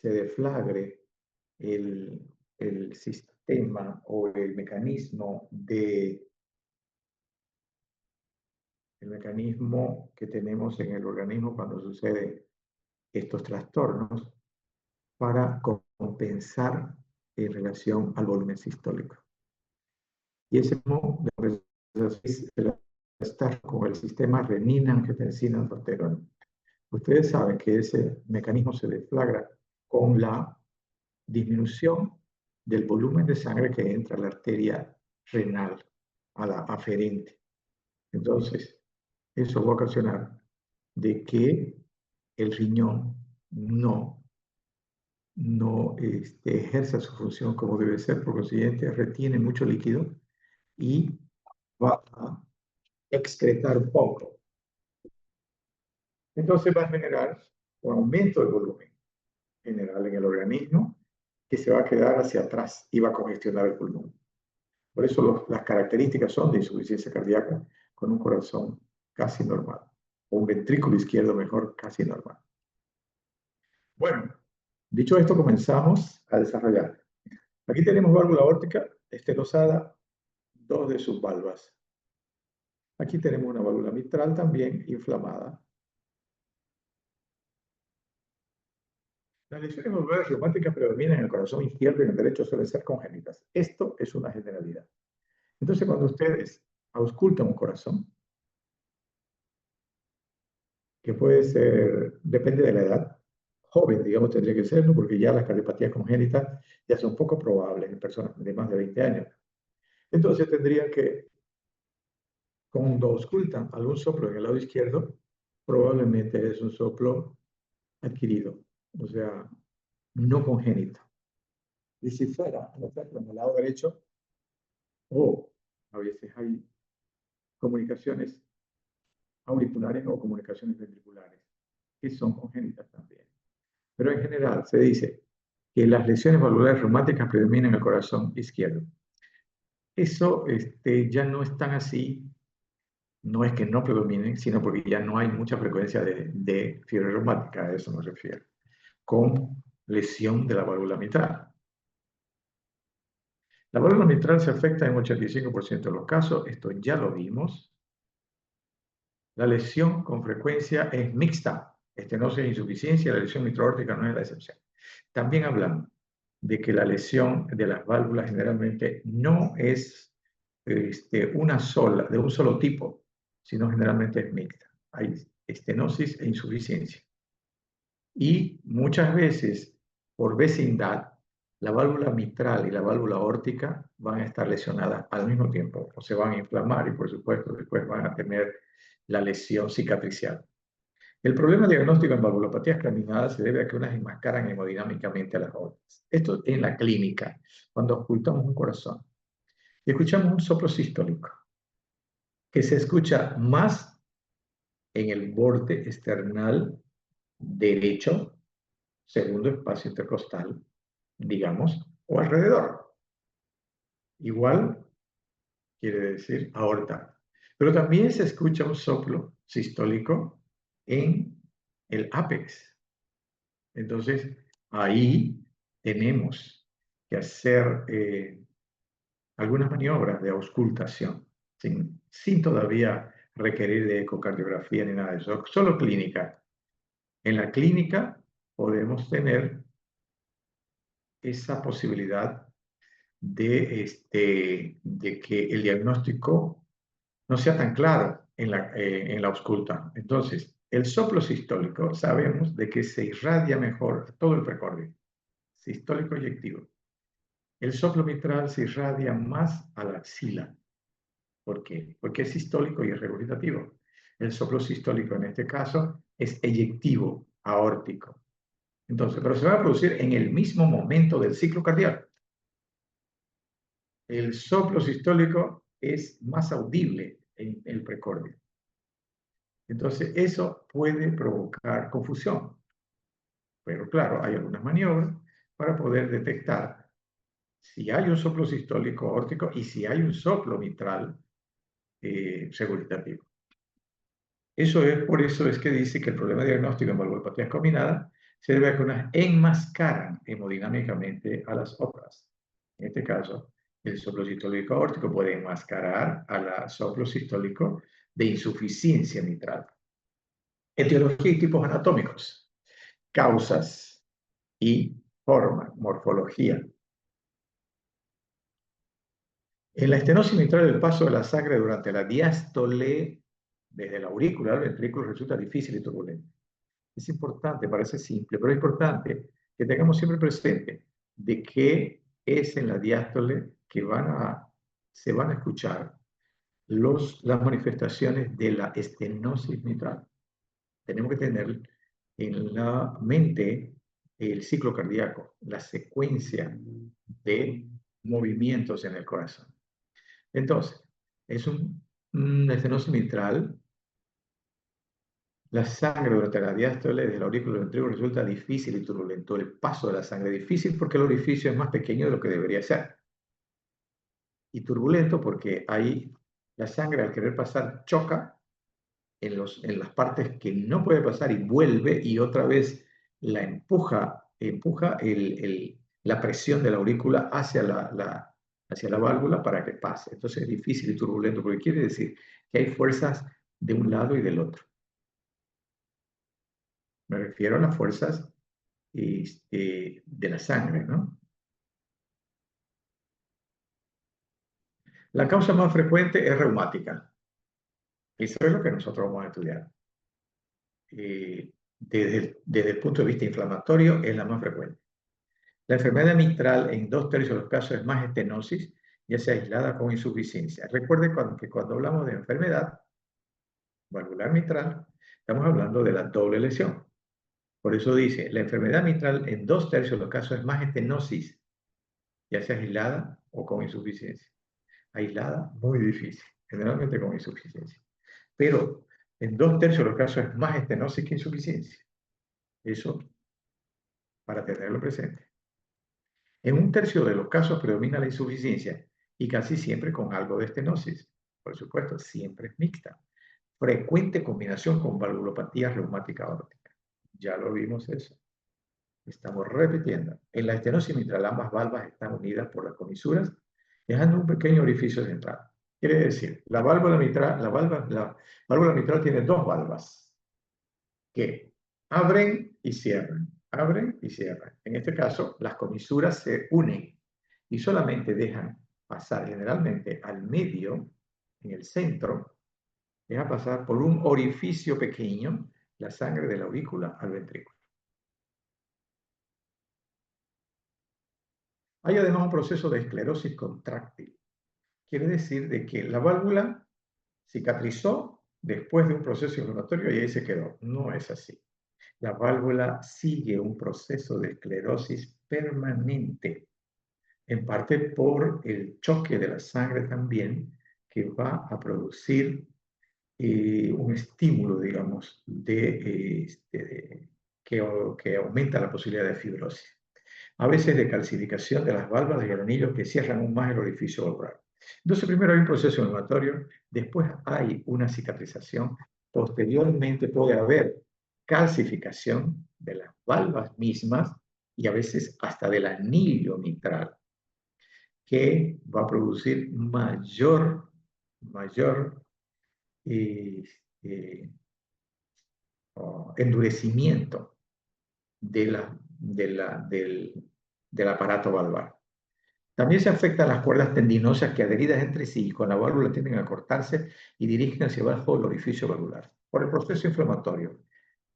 se deflagre el sistema o el mecanismo que tenemos en el organismo cuando suceden estos trastornos para compensar en relación al volumen sistólico. Y ese modo está con el sistema renina-angiotensina-aldosterona. Ustedes saben que ese mecanismo se deflagra con la disminución del volumen de sangre que entra a la arteria renal, a la aferente. Entonces, eso va a ocasionar de que el riñón no ejerza su función como debe ser, por consiguiente retiene mucho líquido y va a excretar poco. Entonces va a generar un aumento del volumen general en el organismo que se va a quedar hacia atrás y va a congestionar el pulmón. Por eso las características son de insuficiencia cardíaca con un corazón casi normal, o un ventrículo izquierdo mejor casi normal. Bueno, dicho esto, comenzamos a desarrollar. Aquí tenemos válvula aórtica estenosada, dos de sus valvas. Aquí tenemos una válvula mitral también inflamada. Las lesiones valvulares reumáticas predominan en el corazón izquierdo y en el derecho suelen ser congénitas. Esto es una generalidad. Entonces, cuando ustedes auscultan un corazón, que puede ser, depende de la edad, joven, digamos, tendría que ser, ¿no? Porque ya las cardiopatías congénitas ya son poco probables en personas de más de 20 años. Entonces tendrían que, cuando auscultan algún soplo en el lado izquierdo, probablemente es un soplo adquirido, o sea, no congénito. Y si fuera, por ejemplo, en el lado derecho, o a veces hay comunicaciones auriculares o comunicaciones ventriculares, que son congénitas también. Pero en general se dice que las lesiones valvulares reumáticas predominan en el corazón izquierdo. Eso ya no es tan así, no es que no predominen, sino porque ya no hay mucha frecuencia de fiebre reumática, a eso me refiero, con lesión de la válvula mitral. La válvula mitral se afecta en 85% de los casos, esto ya lo vimos. La lesión con frecuencia es mixta, estenosis e insuficiencia, la lesión mitral-aórtica no es la excepción. También hablamos de que la lesión de las válvulas generalmente no es una sola, de un solo tipo, sino generalmente es mixta. Hay estenosis e insuficiencia. Y muchas veces, por vecindad, la válvula mitral y la válvula aórtica van a estar lesionadas al mismo tiempo, o se van a inflamar y, por supuesto, después van a tener la lesión cicatricial. El problema diagnóstico en valvulopatías craneadas se debe a que unas enmascaran hemodinámicamente a las otras. Esto en la clínica, cuando ocultamos un corazón y escuchamos un soplo sistólico, que se escucha más en el borde external derecho, segundo espacio intercostal, digamos, o alrededor. Igual quiere decir aorta. Pero también se escucha un soplo sistólico en el ápex. Entonces, ahí tenemos que hacer algunas maniobras de auscultación, sin todavía requerir de ecocardiografía ni nada de eso, solo clínica. En la clínica podemos tener esa posibilidad de que el diagnóstico no sea tan claro en la ausculta. Entonces, el soplo sistólico sabemos de que se irradia mejor todo el precordio, sistólico eyectivo. El soplo mitral se irradia más a la axila. ¿Por qué? Porque es sistólico y es regurgitativo. El soplo sistólico en este caso es eyectivo, aórtico. Entonces, pero se va a producir en el mismo momento del ciclo cardíaco. El soplo sistólico es más audible en el precordio. Entonces, eso puede provocar confusión. Pero claro, hay algunas maniobras para poder detectar si hay un soplo sistólico aórtico y si hay un soplo mitral regurgitativo. Por eso es que dice que el problema diagnóstico en valvulopatías combinadas se debe a que unas enmascaran hemodinámicamente a las otras. En este caso, el soplo sistólico aórtico puede enmascarar al soplo sistólico de insuficiencia mitral. Etiología y tipos anatómicos, causas y forma, morfología. En la estenosis mitral, el paso de la sangre durante la diástole desde la aurícula al ventrículo resulta difícil y turbulento. Es importante, parece simple, pero es importante que tengamos siempre presente de qué es en la diástole que se van a escuchar las manifestaciones de la estenosis mitral. Tenemos que tener en la mente el ciclo cardíaco, la secuencia de movimientos en el corazón. Entonces, es una estenosis mitral. La sangre durante la diástole desde la aurícula al ventrículo resulta difícil y turbulento. El paso de la sangre es difícil porque el orificio es más pequeño de lo que debería ser. Y turbulento porque ahí la sangre al querer pasar choca en las partes que no puede pasar y vuelve y otra vez la empuja la presión de la aurícula hacia la válvula para que pase. Entonces es difícil y turbulento porque quiere decir que hay fuerzas de un lado y del otro. Me refiero a las fuerzas de la sangre, ¿no? La causa más frecuente es reumática. Eso es lo que nosotros vamos a estudiar. Desde el punto de vista inflamatorio es la más frecuente. La enfermedad mitral en 2/3 de los casos es más estenosis, ya sea aislada con insuficiencia. Recuerde que cuando hablamos de enfermedad valvular mitral, estamos hablando de la doble lesión. Por eso dice, la enfermedad mitral en 2/3 de los casos es más estenosis, ya sea aislada o con insuficiencia. Aislada, muy difícil, generalmente con insuficiencia. Pero en 2/3 de los casos es más estenosis que insuficiencia. Eso para tenerlo presente. En 1/3 de los casos predomina la insuficiencia y casi siempre con algo de estenosis. Por supuesto, siempre es mixta. Frecuente combinación con valvulopatía reumática aórtica. Ya lo vimos eso. Estamos repitiendo. En la estenosis mitral ambas valvas están unidas por las comisuras, dejando un pequeño orificio de entrada. Quiere decir, la válvula mitral tiene dos valvas que abren y cierran, abren y cierran. En este caso, las comisuras se unen y solamente dejan pasar generalmente al medio, en el centro, deja pasar por un orificio pequeño la sangre de la aurícula al ventrículo. Hay además un proceso de esclerosis contráctil. Quiere decir de que la válvula cicatrizó después de un proceso inflamatorio y ahí se quedó. No es así. La válvula sigue un proceso de esclerosis permanente, en parte por el choque de la sangre también, que va a producir un estímulo, digamos, que aumenta la posibilidad de fibrosis. A veces de calcificación de las válvulas y el anillo que cierran aún más el orificio valvular. Entonces, primero hay un proceso inflamatorio, después hay una cicatrización, posteriormente puede haber calcificación de las valvas mismas y a veces hasta del anillo mitral, que va a producir mayor eh, eh, endurecimiento del aparato valvar. También se afectan las cuerdas tendinosas que adheridas entre sí con la válvula tienden a cortarse y dirigen hacia abajo el orificio valvular. Por el proceso inflamatorio,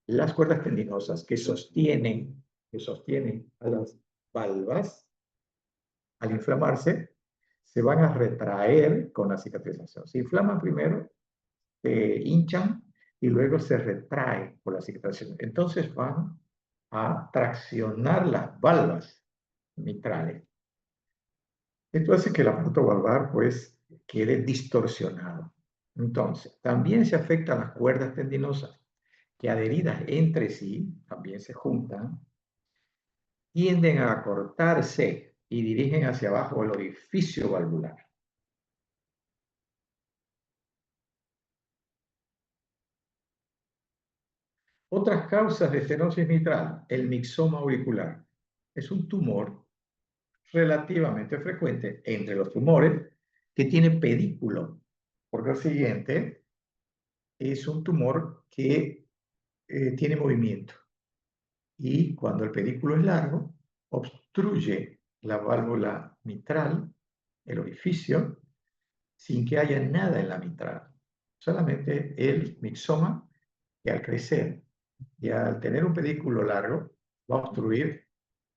las cuerdas tendinosas que sostienen a las valvas, al inflamarse, se van a retraer con la cicatrización. Se inflaman primero, se hinchan y luego se retraen por la cicatrización. Entonces van a traccionar las valvas mitrales. Esto hace que el aparato valvar pues quede distorsionado. Entonces, también se afectan las cuerdas tendinosas que adheridas entre sí, también se juntan, tienden a cortarse y dirigen hacia abajo el orificio valvular. Otras causas de estenosis mitral, el mixoma auricular. Es un tumor relativamente frecuente entre los tumores que tiene pedículo. Por consiguiente, es un tumor que tiene movimiento. Y cuando el pedículo es largo, obstruye la válvula mitral, el orificio, sin que haya nada en la mitral. Solamente el mixoma, que al crecer y al tener un pedículo largo, va a obstruir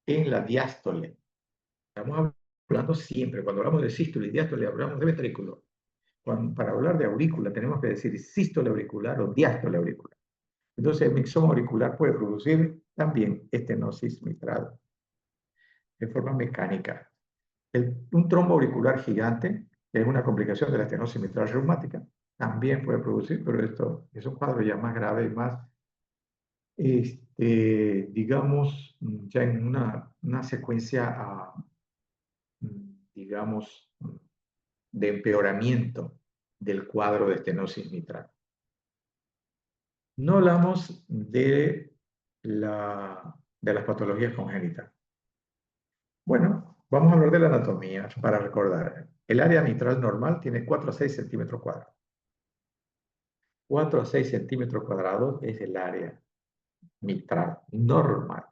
en la diástole. Estamos hablando siempre, cuando hablamos de sístole y diástole, hablamos de ventrículo. Para hablar de aurícula tenemos que decir sístole auricular o diástole auricular. Entonces el mixoma auricular puede producir también estenosis mitral de forma mecánica. Un trombo auricular gigante, que es una complicación de la estenosis mitral reumática, también puede producir, pero esto es un cuadro ya más grave y más, digamos, ya en una secuencia, digamos, de empeoramiento del cuadro de estenosis mitral. No hablamos de las patologías congénitas. Bueno, vamos a hablar de la anatomía para recordar. El área mitral normal tiene 4 a 6 centímetros cuadrados. 4 a 6 centímetros cuadrados es el área mitral normal.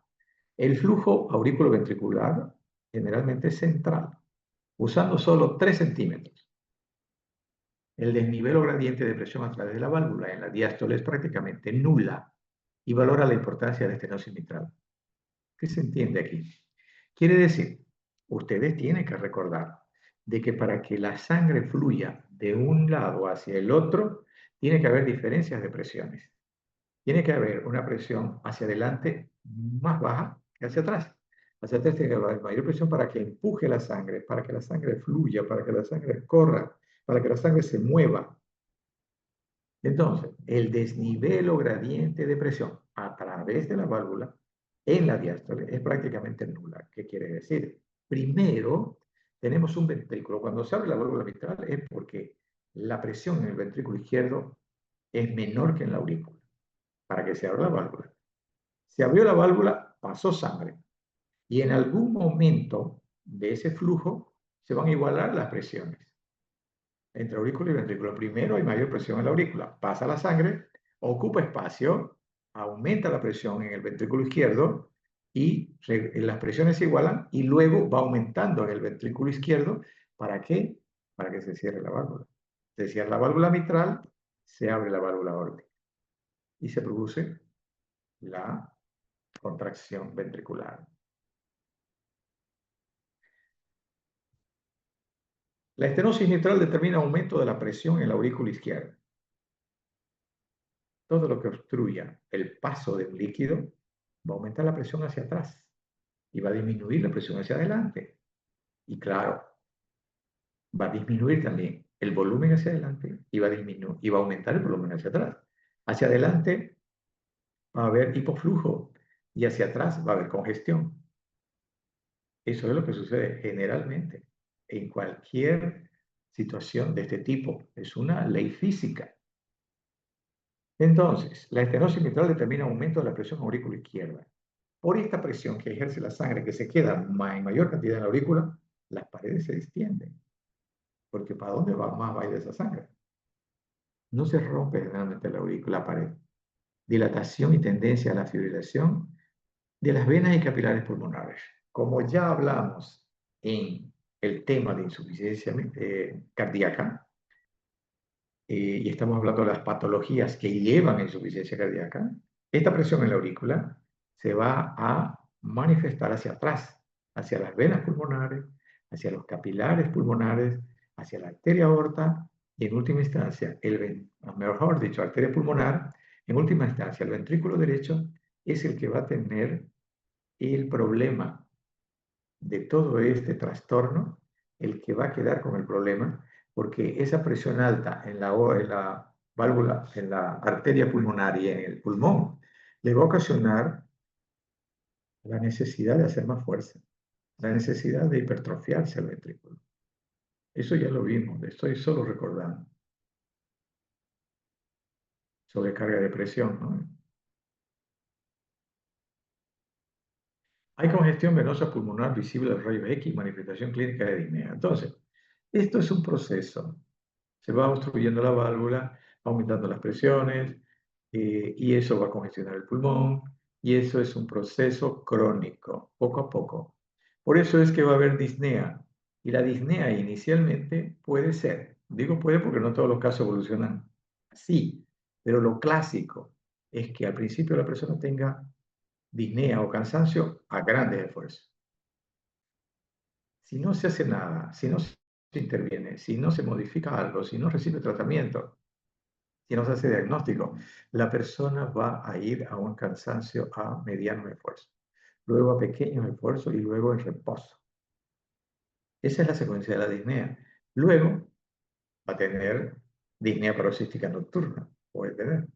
El flujo auriculoventricular generalmente es central, usando solo 3 centímetros. El desnivel o gradiente de presión a través de la válvula en la diástole es prácticamente nula y valora la importancia de la estenosis mitral. ¿Qué se entiende aquí? Quiere decir, ustedes tienen que recordar de que para que la sangre fluya de un lado hacia el otro, tiene que haber diferencias de presiones. Tiene que haber una presión hacia adelante más baja que hacia atrás. Hacia atrás tiene que haber mayor presión para que empuje la sangre, para que la sangre fluya, para que la sangre corra, para que la sangre se mueva. Entonces, el desnivel o gradiente de presión a través de la válvula en la diástole es prácticamente nula. ¿Qué quiere decir? Primero, tenemos un ventrículo. Cuando se abre la válvula mitral es porque la presión en el ventrículo izquierdo es menor que en la aurícula, para que se abra la válvula. Se abrió la válvula, pasó sangre, y en algún momento de ese flujo se van a igualar las presiones entre aurícula y ventrículo. Primero hay mayor presión en la aurícula, pasa la sangre, ocupa espacio, aumenta la presión en el ventrículo izquierdo y las presiones se igualan y luego va aumentando en el ventrículo izquierdo. ¿Para qué? Para que se cierre la válvula. Se cierra la válvula mitral, se abre la válvula aórtica y se produce la contracción ventricular. La estenosis mitral determina aumento de la presión en la aurícula izquierda. Todo lo que obstruya el paso de un líquido va a aumentar la presión hacia atrás y va a disminuir la presión hacia adelante. Y claro, va a disminuir también el volumen hacia adelante y va a aumentar el volumen hacia atrás. Hacia adelante va a haber hipoflujo y hacia atrás va a haber congestión. Eso es lo que sucede generalmente en cualquier situación de este tipo. Es una ley física. Entonces, la estenosis mitral determina aumento de la presión aurícula izquierda. Por esta presión que ejerce la sangre, que se queda en mayor cantidad en la aurícula, las paredes se distienden. Porque ¿para dónde va más va a ir esa sangre? No se rompe generalmente la aurícula, la pared. Dilatación y tendencia a la fibrilación de las venas y capilares pulmonares. Como ya hablamos en el tema de insuficiencia cardíaca, y estamos hablando de las patologías que llevan a insuficiencia cardíaca, esta presión en la aurícula se va a manifestar hacia atrás, hacia las venas pulmonares, hacia los capilares pulmonares, hacia la arteria aorta y en última instancia, mejor dicho, arteria pulmonar, en última instancia, el ventrículo derecho es el que va a tener el problema de todo este trastorno, el que va a quedar con el problema, porque esa presión alta en la válvula, en la arteria pulmonar y en el pulmón, le va a ocasionar la necesidad de hacer más fuerza, la necesidad de hipertrofiarse el ventrículo. Eso ya lo vimos, estoy solo recordando. Sobrecarga de presión, ¿no? Hay congestión venosa pulmonar visible de rayos X, manifestación clínica de disnea. Entonces, esto es un proceso. Se va obstruyendo la válvula, aumentando las presiones, y eso va a congestionar el pulmón, y eso es un proceso crónico, poco a poco. Por eso es que va a haber disnea, y la disnea inicialmente puede ser, digo puede porque no todos los casos evolucionan así, pero lo clásico es que al principio la persona tenga disnea o cansancio a grandes esfuerzos. Si no se hace nada, si no se interviene, si no se modifica algo, si no recibe tratamiento, si no se hace diagnóstico, la persona va a ir a un cansancio a mediano esfuerzo, luego a pequeños esfuerzos y luego en reposo. Esa es la secuencia de la disnea. Luego va a tener disnea paroxística nocturna, puede tener.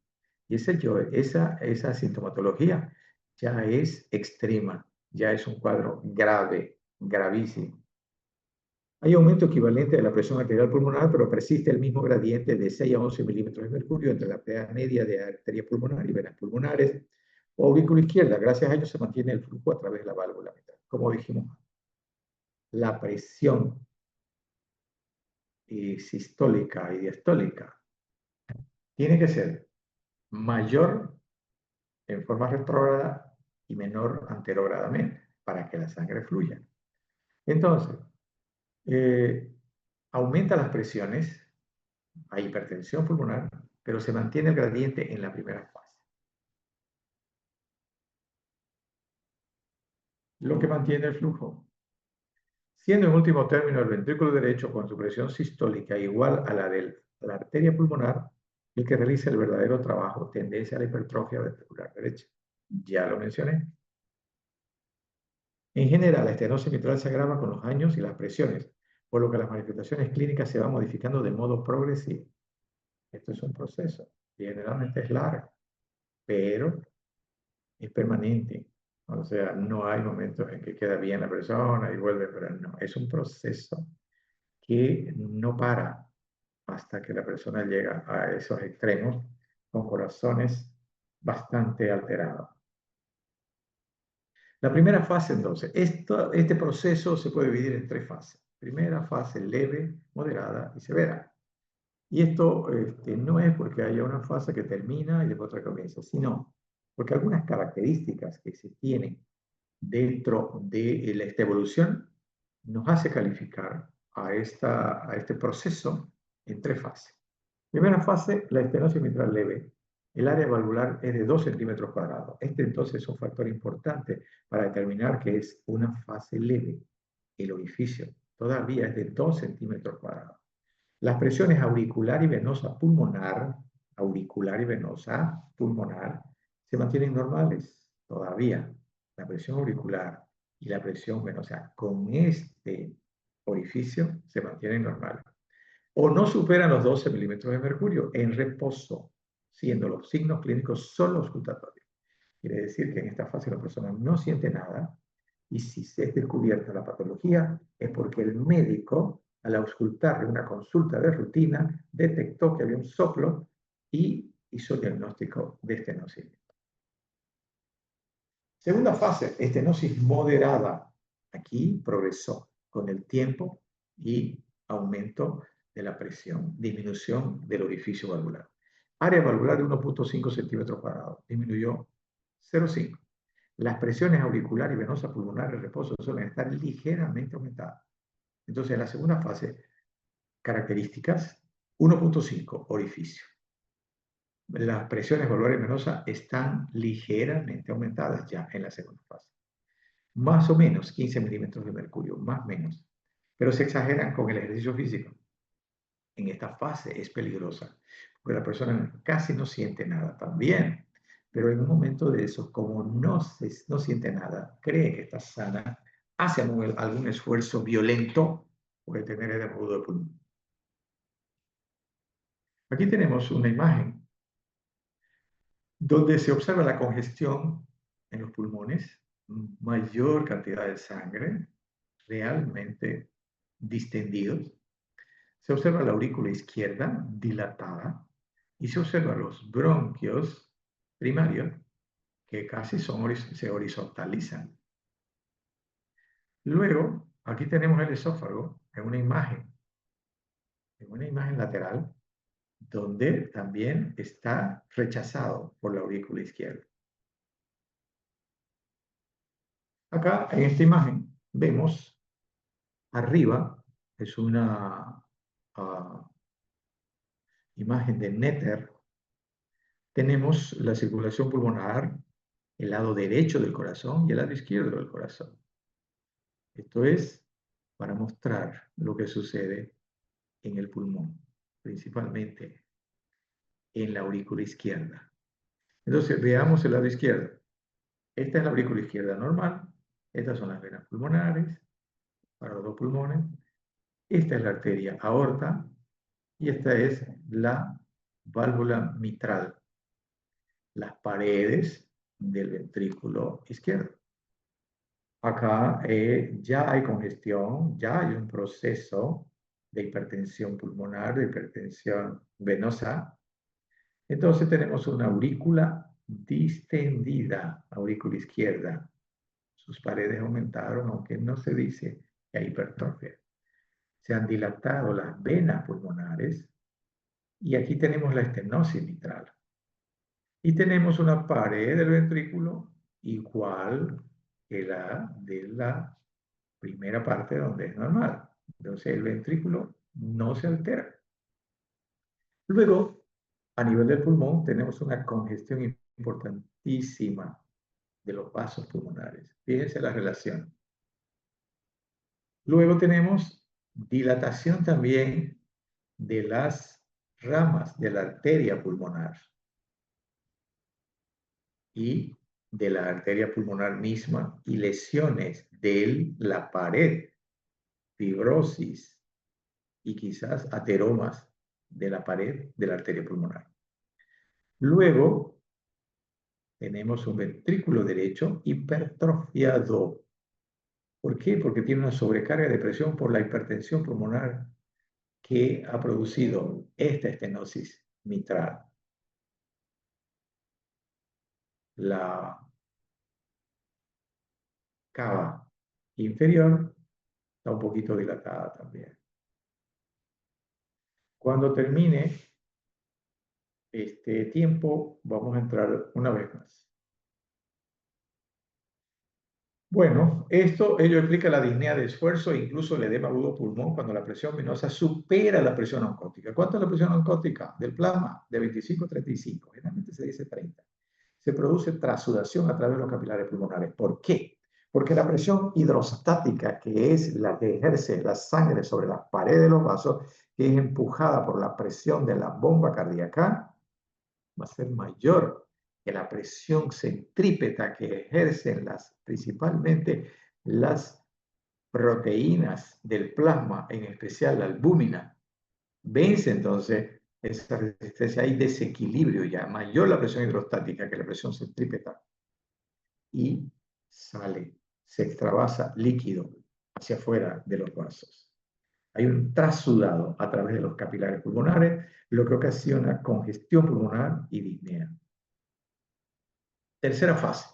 Y esa sintomatología ya es extrema, ya es un cuadro grave, gravísimo. Hay aumento equivalente de la presión arterial pulmonar, pero persiste el mismo gradiente de 6 a 11 milímetros de mercurio entre la arteria media de arteria pulmonar y venas pulmonares o aurícula izquierda. Gracias a ello se mantiene el flujo a través de la válvula mitral. Como dijimos, la presión sistólica y diastólica tiene que ser mayor en forma retrógrada y menor anterogradamente para que la sangre fluya. Entonces, aumenta las presiones, hay hipertensión pulmonar, pero se mantiene el gradiente en la primera fase. Lo que mantiene el flujo. Siendo en último término el ventrículo derecho con su presión sistólica igual a la de la arteria pulmonar, el que realiza el verdadero trabajo, tendencia a la hipertrofia ventricular derecha. Ya lo mencioné. En general, la estenosis mitral se agrava con los años y las presiones, por lo que las manifestaciones clínicas se van modificando de modo progresivo. Esto es un proceso, generalmente es largo, pero es permanente. O sea, no hay momentos en que queda bien la persona y vuelve, pero no, es un proceso que no para hasta que la persona llega a esos extremos con corazones bastante alterados. La primera fase, entonces, este proceso se puede dividir en tres fases. Primera fase leve, moderada y severa. Y esto no es porque haya una fase que termina y después otra comienza, sino porque algunas características que se tienen dentro de esta evolución nos hace calificar a este proceso en tres fases. Primera fase, la estenosis mitral leve. El área valvular es de 2 centímetros cuadrados. Este entonces es un factor importante para determinar que es una fase leve. El orificio todavía es de 2 centímetros cuadrados. Las presiones auricular y venosa pulmonar, se mantienen normales todavía. La presión auricular y la presión venosa con este orificio se mantienen normales. O no superan los 12 milímetros de mercurio en reposo, siendo los signos clínicos solo auscultatorios. Quiere decir que en esta fase la persona no siente nada y si se es descubierta la patología es porque el médico, al auscultarle una consulta de rutina, detectó que había un soplo y hizo el diagnóstico de estenosis. Segunda fase, estenosis moderada. Aquí progresó con el tiempo y aumento de la presión, disminución del orificio valvular. Área valvular de 1.5 centímetros cuadrados, disminuyó 0,5. Las presiones auricular y venosa pulmonar en reposo suelen estar ligeramente aumentadas. Entonces, en la segunda fase, características 1.5, orificio. Las presiones valvulares venosas están ligeramente aumentadas ya en la segunda fase. Más o menos 15 milímetros de mercurio, más o menos. Pero se exageran con el ejercicio físico. En esta fase es peligrosa, porque la persona casi no siente nada también. Pero en un momento de eso, como no siente nada, cree que está sana, hace algún esfuerzo violento, puede tener edema agudo de pulmón. Aquí tenemos una imagen donde se observa la congestión en los pulmones, mayor cantidad de sangre, realmente distendidos. Se observa la aurícula izquierda dilatada y se observan los bronquios primarios que casi se horizontalizan. Luego, aquí tenemos el esófago en una imagen lateral, donde también está rechazado por la aurícula izquierda. Acá, en esta imagen, vemos arriba, es una imagen de Netter, tenemos la circulación pulmonar, el lado derecho del corazón y el lado izquierdo del corazón. Esto es para mostrar lo que sucede en el pulmón, principalmente en la aurícula izquierda. Entonces, veamos el lado izquierdo. Esta es la aurícula izquierda normal, estas son las venas pulmonares para los dos pulmones, esta es la arteria aorta y esta es la válvula mitral, las paredes del ventrículo izquierdo. Acá ya hay congestión, ya hay un proceso de hipertensión pulmonar, de hipertensión venosa. Entonces tenemos una aurícula distendida, aurícula izquierda. Sus paredes aumentaron, aunque no se dice que hay hipertrofia. Se han dilatado las venas pulmonares y aquí tenemos la estenosis mitral. Y tenemos una pared del ventrículo igual que la de la primera parte donde es normal. Entonces el ventrículo no se altera. Luego, a nivel del pulmón, tenemos una congestión importantísima de los vasos pulmonares. Fíjense la relación. Luego tenemos dilatación también de las ramas de la arteria pulmonar y de la arteria pulmonar misma y lesiones de la pared, fibrosis y quizás ateromas de la pared de la arteria pulmonar. Luego tenemos un ventrículo derecho hipertrofiado. ¿Por qué? Porque tiene una sobrecarga de presión por la hipertensión pulmonar que ha producido esta estenosis mitral. La cava inferior está un poquito dilatada también. Cuando termine este tiempo, vamos a entrar una vez más. Bueno, ello explica la disnea de esfuerzo e incluso el edema agudo pulmón cuando la presión venosa supera la presión oncótica. ¿Cuánto es la presión oncótica del plasma? De 25 a 35, generalmente se dice 30. Se produce tras sudación a través de los capilares pulmonares. ¿Por qué? Porque la presión hidrostática, que es la que ejerce la sangre sobre las paredes de los vasos, que es empujada por la presión de la bomba cardíaca, va a ser mayor que la presión centrípeta que ejercen principalmente las proteínas del plasma, en especial la albúmina. Vence entonces esa resistencia, hay desequilibrio ya, mayor la presión hidrostática que la presión centrípeta. Y sale, se extravasa líquido hacia afuera de los vasos. Hay un trasudado a través de los capilares pulmonares, lo que ocasiona congestión pulmonar y disnea. Tercera fase,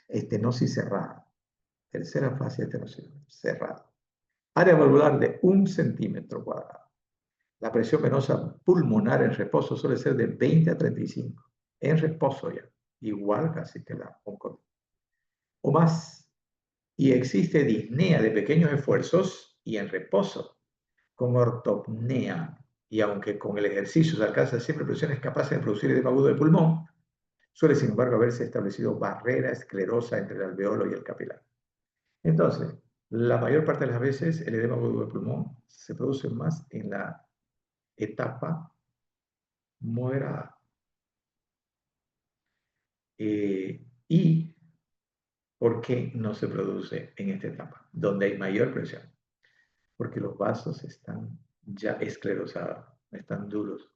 estenosis cerrada. Tercera fase, estenosis cerrada. Área valvular de 1 centímetro cuadrado. La presión venosa pulmonar en reposo suele ser de 20 a 35. En reposo ya, igual casi que la oncología. O más. Y existe disnea de pequeños esfuerzos y en reposo, con ortopnea. Y aunque con el ejercicio se alcanza siempre presiones capaces de producir edema agudo de pulmón, suele sin embargo haberse establecido barrera esclerosa entre el alveolo y el capilar. Entonces, la mayor parte de las veces el edema agudo de pulmón se produce más en la etapa moderada. ¿Y por qué no se produce en esta etapa, donde hay mayor presión? Porque los vasos están ya esclerosados, están duros.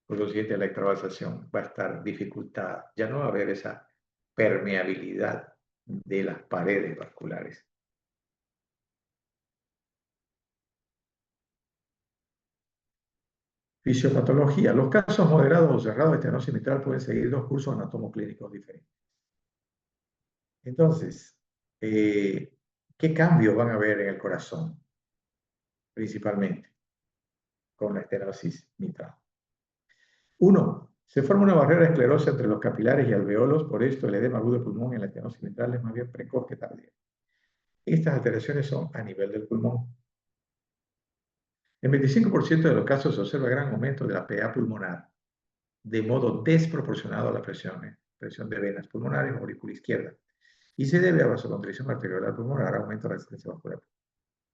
Por lo siguiente, la extravasación va a estar dificultada. Ya no va a haber esa permeabilidad de las paredes vasculares. Fisiopatología. Los casos moderados o cerrados de estenosis mitral pueden seguir dos cursos anatomoclínicos diferentes. Entonces, ¿Qué cambios van a haber en el corazón? Principalmente con la estenosis mitral. Uno, se forma una barrera esclerosa entre los capilares y alveolos, por esto el edema agudo de pulmón en la estenosis mitral es más bien precoz que tardía. Estas alteraciones son a nivel del pulmón. En 25% de los casos se observa gran aumento de la PA pulmonar, de modo desproporcionado a la presión de venas pulmonares o aurícula izquierda, y se debe a vasoconstricción arteriolar pulmonar, aumento de la resistencia vascular.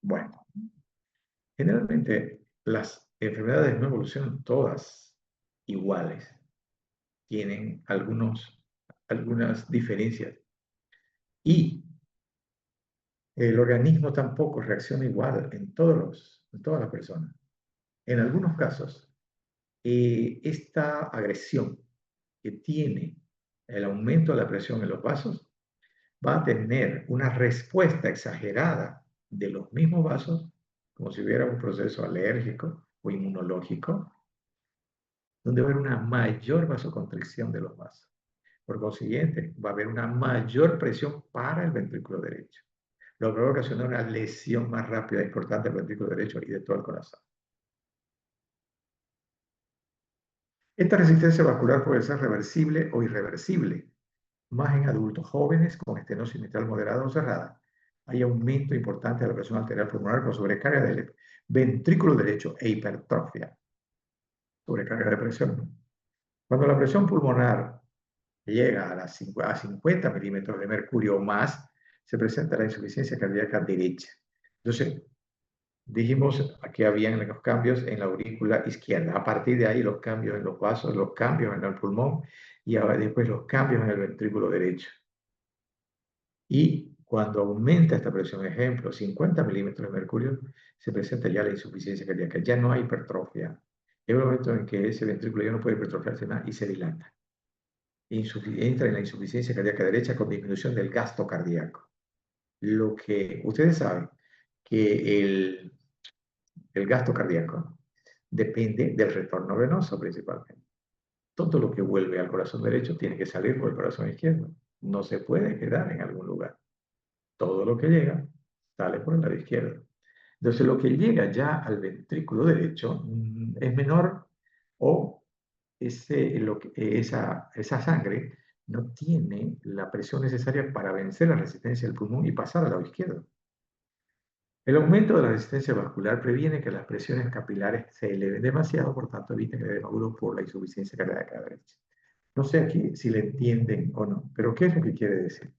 Bueno, generalmente las enfermedades no evolucionan todas iguales, tienen algunas diferencias, y el organismo tampoco reacciona igual en todas las personas. En algunos casos, esta agresión que tiene el aumento de la presión en los vasos va a tener una respuesta exagerada de los mismos vasos, como si hubiera un proceso alérgico o inmunológico, donde va a haber una mayor vasoconstricción de los vasos. Por consiguiente, va a haber una mayor presión para el ventrículo derecho, lo que va a ocasionar una lesión más rápida e importante del ventrículo derecho y de todo el corazón. Esta resistencia vascular puede ser reversible o irreversible, más en adultos jóvenes con estenosis mitral moderada o cerrada. Hay aumento importante de la presión arterial pulmonar con sobrecarga del ventrículo derecho e hipertrofia. Sobrecarga de presión. Cuando la presión pulmonar llega a 50 milímetros de mercurio o más, se presenta la insuficiencia cardíaca derecha. Entonces, dijimos que habían los cambios en la aurícula izquierda. A partir de ahí, los cambios en los vasos, los cambios en el pulmón y ahora después los cambios en el ventrículo derecho. Y cuando aumenta esta presión, ejemplo, 50 milímetros de mercurio, se presenta ya la insuficiencia cardíaca. Ya no hay hipertrofia. Es un momento en que ese ventrículo ya no puede hipertrofiarse más y se dilata. Entra en la insuficiencia cardíaca derecha con disminución del gasto cardíaco. Lo que ustedes saben que el gasto cardíaco depende del retorno venoso principalmente. Todo lo que vuelve al corazón derecho tiene que salir por el corazón izquierdo. No se puede quedar en algún lugar. Todo lo que llega sale por el lado izquierdo. Entonces, lo que llega ya al ventrículo derecho es menor, o esa sangre no tiene la presión necesaria para vencer la resistencia del pulmón y pasar al lado izquierdo. El aumento de la resistencia vascular previene que las presiones capilares se eleven demasiado, por tanto evita el edema agudo por la insuficiencia cardíaca derecha. No sé aquí si le entienden o no, pero ¿qué es lo que quiere decir?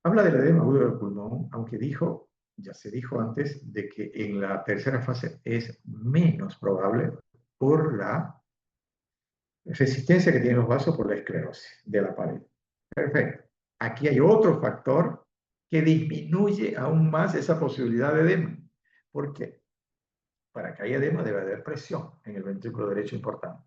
Habla del edema agudo del pulmón, aunque ya se dijo antes, de que en la tercera fase es menos probable por la resistencia que tienen los vasos por la esclerosis de la pared. Perfecto. Aquí hay otro factor que disminuye aún más esa posibilidad de edema. ¿Por qué? Para que haya edema debe haber presión en el ventrículo derecho importante.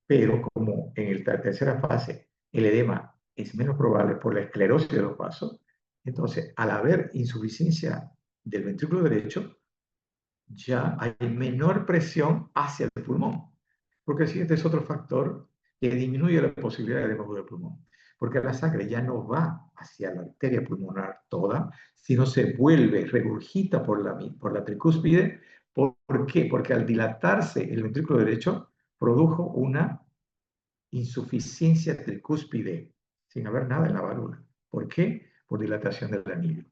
Pero como en la tercera fase el edema es menos probable por la esclerosis de los vasos, entonces al haber insuficiencia del ventrículo derecho, ya hay menor presión hacia el pulmón. Porque el siguiente es otro factor que disminuye la posibilidad de edema del pulmón. Porque la sangre ya no va hacia la arteria pulmonar toda, sino se vuelve, regurgita por la tricúspide. ¿Por qué? Porque al dilatarse el ventrículo derecho, produjo una insuficiencia tricúspide, sin haber nada en la válvula. ¿Por qué? Por dilatación del anillo.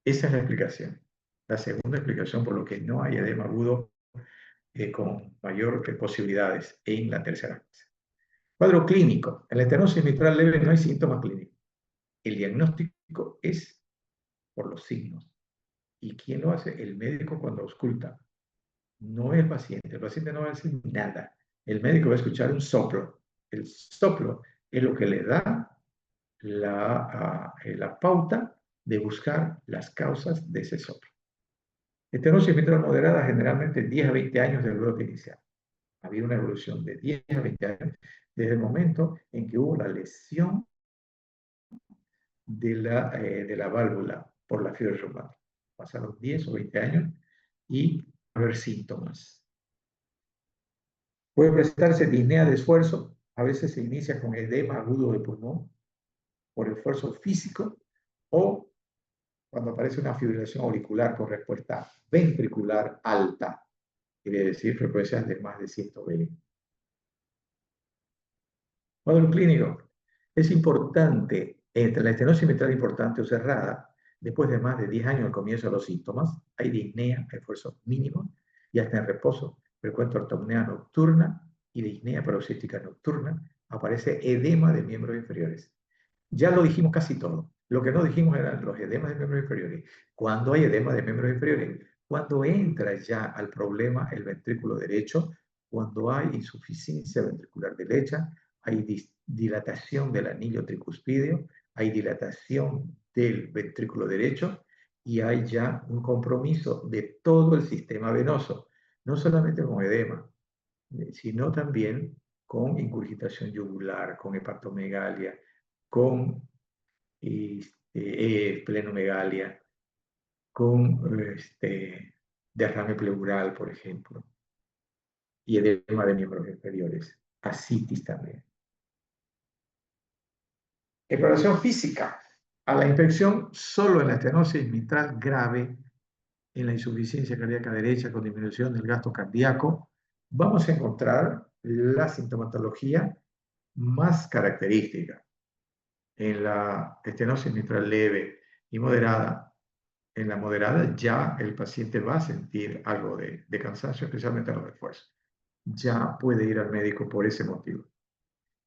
Esa es la explicación. La segunda explicación por lo que no hay edema agudo con mayor posibilidades en la tercera fase. Cuadro clínico. En la estenosis mitral leve no hay síntomas clínicos. El diagnóstico es por los signos. ¿Y quién lo hace? El médico cuando ausculta. No el paciente. El paciente no va a decir nada. El médico va a escuchar un soplo. El soplo es lo que le da la pauta de buscar las causas de ese soplo. Estenosis mitral moderada, generalmente 10 a 20 años del brote inicial. Ha habido una evolución de 10 a 20 años desde el momento en que hubo la lesión de la válvula por la fiebre reumática. Pasaron 10 o 20 años y haber síntomas. Puede presentarse disnea de esfuerzo, a veces se inicia con edema agudo de pulmón por esfuerzo físico o cuando aparece una fibrilación auricular con respuesta ventricular alta, quiere decir frecuencias de más de 120. Cuadro clínico. Es importante, entre la estenosis mitral importante o cerrada, después de más de 10 años al comienzo de los síntomas, hay disnea a esfuerzo mínimo y hasta en reposo, frecuente ortopnea nocturna y disnea paroxística nocturna, aparece edema de miembros inferiores. Ya lo dijimos casi todo. Lo que no dijimos eran los edemas de miembros inferiores. Cuando hay edema de miembros inferiores, cuando entra ya al problema el ventrículo derecho, cuando hay insuficiencia ventricular derecha, hay dilatación del anillo tricuspideo, hay dilatación del ventrículo derecho y hay ya un compromiso de todo el sistema venoso, no solamente con edema, sino también con ingurgitación yugular, con hepatomegalia, con plenomegalia, con derrame pleural, por ejemplo, y edema de miembros inferiores, ascitis también. Exploración física. A la infección solo en la estenosis mitral grave, en la insuficiencia cardíaca derecha con disminución del gasto cardíaco, vamos a encontrar la sintomatología más característica. En la estenosis mitral leve y moderada, en la moderada ya el paciente va a sentir algo de cansancio, especialmente a los esfuerzos. Ya puede ir al médico por ese motivo.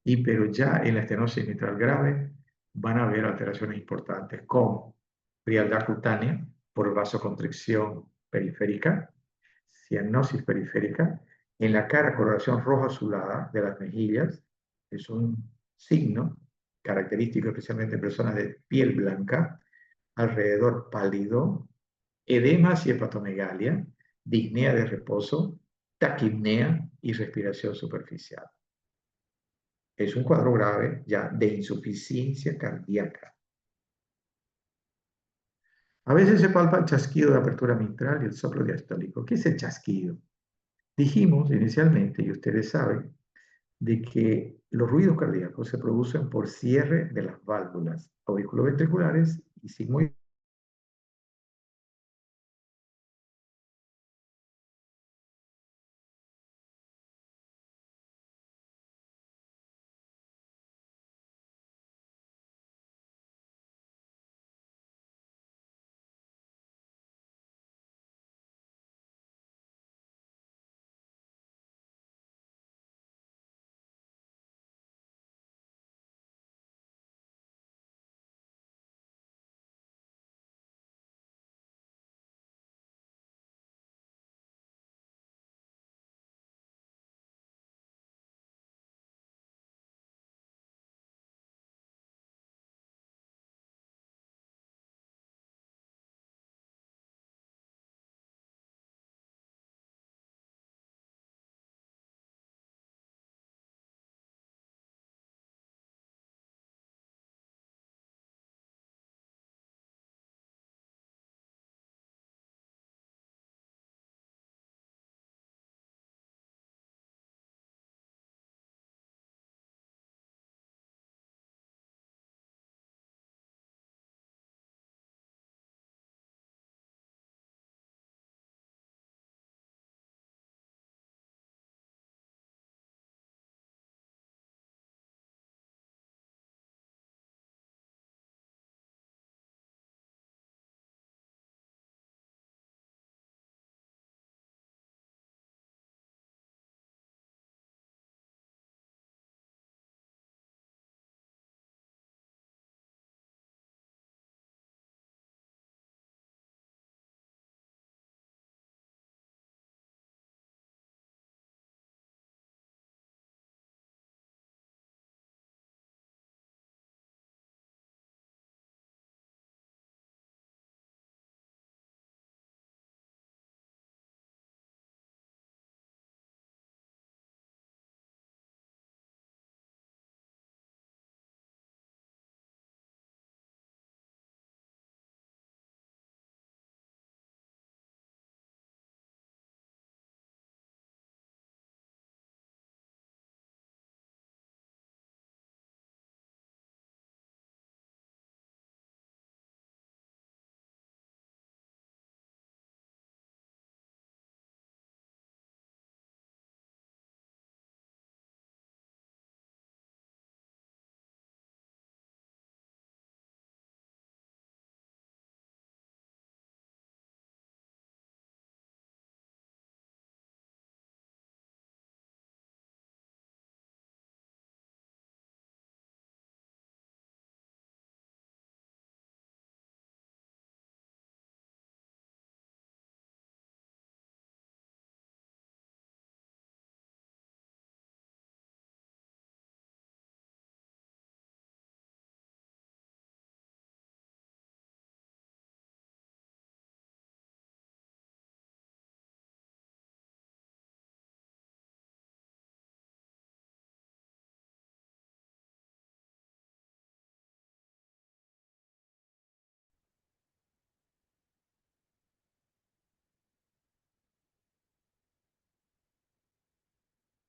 Pero ya en la estenosis mitral grave van a haber alteraciones importantes como frialdad cutánea por vasoconstricción periférica, cianosis periférica, en la cara coloración roja azulada de las mejillas, es un signo característico especialmente en personas de piel blanca, alrededor pálido, edemas y hepatomegalia, disnea de reposo, taquipnea y respiración superficial. Es un cuadro grave ya de insuficiencia cardíaca. A veces se palpa el chasquido de apertura mitral y el soplo diastólico. ¿Qué es el chasquido? Dijimos inicialmente, y ustedes saben, de que los ruidos cardíacos se producen por cierre de las válvulas auriculoventriculares y sigmoidales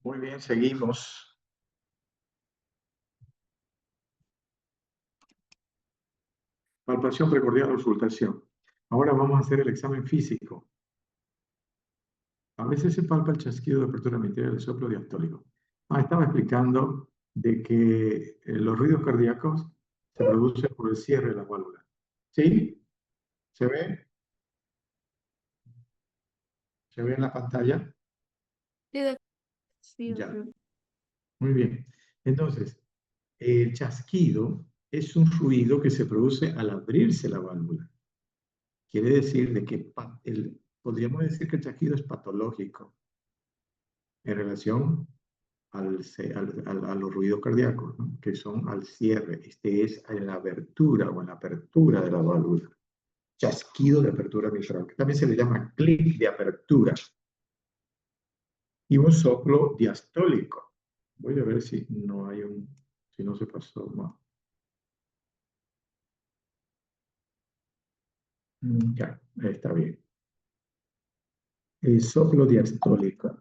Muy bien, seguimos. Palpación precordial o auscultación. Ahora vamos a hacer el examen físico. A veces se palpa el chasquido de apertura mitral del soplo diastólico. Estaba explicando de que los ruidos cardíacos se producen por el cierre de las válvulas. ¿Sí? ¿Se ve? ¿Se ve en la pantalla? Sí, sí, Ya. doctor. Muy bien. Entonces, el chasquido es un ruido que se produce al abrirse la válvula. Quiere decir de que podríamos decir que el chasquido es patológico en relación a los ruidos cardíacos, ¿no? Que son al cierre. Este es en la abertura o en la apertura de la válvula. Chasquido de apertura mitral, que también se le llama clic de apertura. Y un soplo diastólico. Voy a ver si no hay si no se pasó más. Ya, está bien. El soplo diastólico,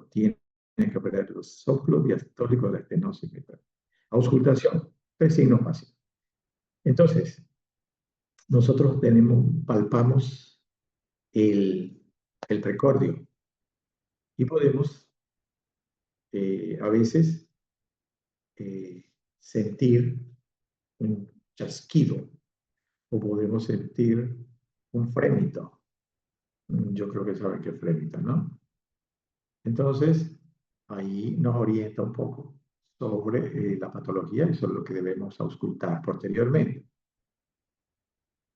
tiene que aprenderlo. Soplo diastólico de la estenosis mitral. Auscultación, 3 signos básicos. Entonces, nosotros palpamos el precordio y podemos a veces sentir un chasquido o podemos sentir un frémito. Yo creo que saben qué es frémito, ¿no? Entonces, ahí nos orienta un poco sobre la patología y sobre lo que debemos auscultar posteriormente.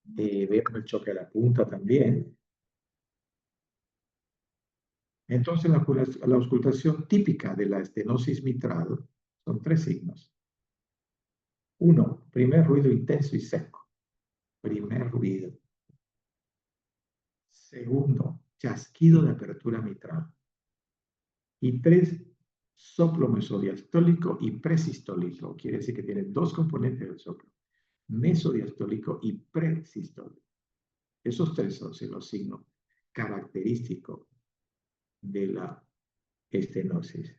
Vemos el choque a la punta también. Entonces, la auscultación típica de la estenosis mitral son 3 signos. 1, primer ruido intenso y seco. Primer ruido. Segundo, chasquido de apertura mitral. Y 3, soplo mesodiastólico y presistólico. Quiere decir que tiene 2 componentes del soplo: mesodiastólico y presistólico. Esos 3 son los signos característicos de la estenosis.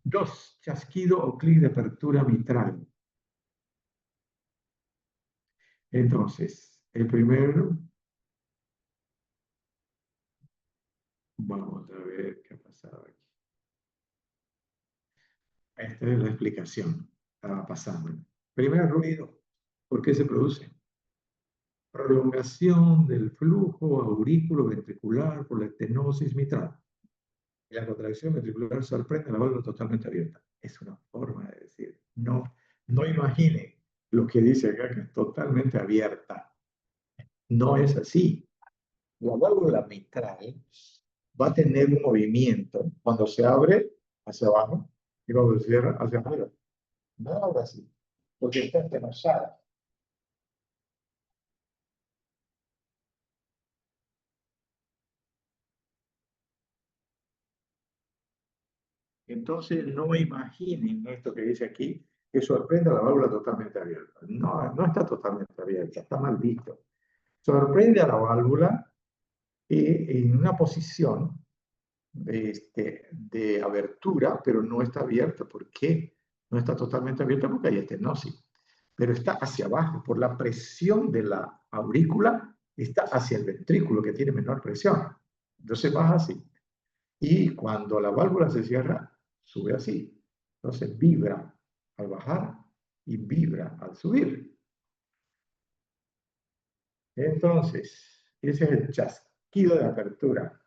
2, chasquido o clic de apertura mitral. Entonces, el primero, vamos a ver qué ha pasado aquí. Esta es la explicación. Estaba pasando. Primer ruido. ¿Por qué se produce? Prolongación del flujo aurículo-ventricular por la estenosis mitral. Y la contracción ventricular sorprende la válvula totalmente abierta. Es una forma de decir. No imagine lo que dice acá, que es totalmente abierta. No es así. La válvula mitral va a tener un movimiento cuando se abre hacia abajo y cuando se cierra hacia arriba. No ahora sí, porque está entenosada. Entonces, no imaginen esto que dice aquí, que sorprende a la válvula totalmente abierta. No, no está totalmente abierta, está mal visto. Sorprende a la válvula en una posición de abertura, pero no está abierta. ¿Por qué? No está totalmente abierta porque hay estenosis, pero está hacia abajo. Por la presión de la aurícula, está hacia el ventrículo, que tiene menor presión. Entonces baja así. Y cuando la válvula se cierra, sube así. Entonces vibra al bajar y vibra al subir. Entonces, ese es el chasquido de apertura.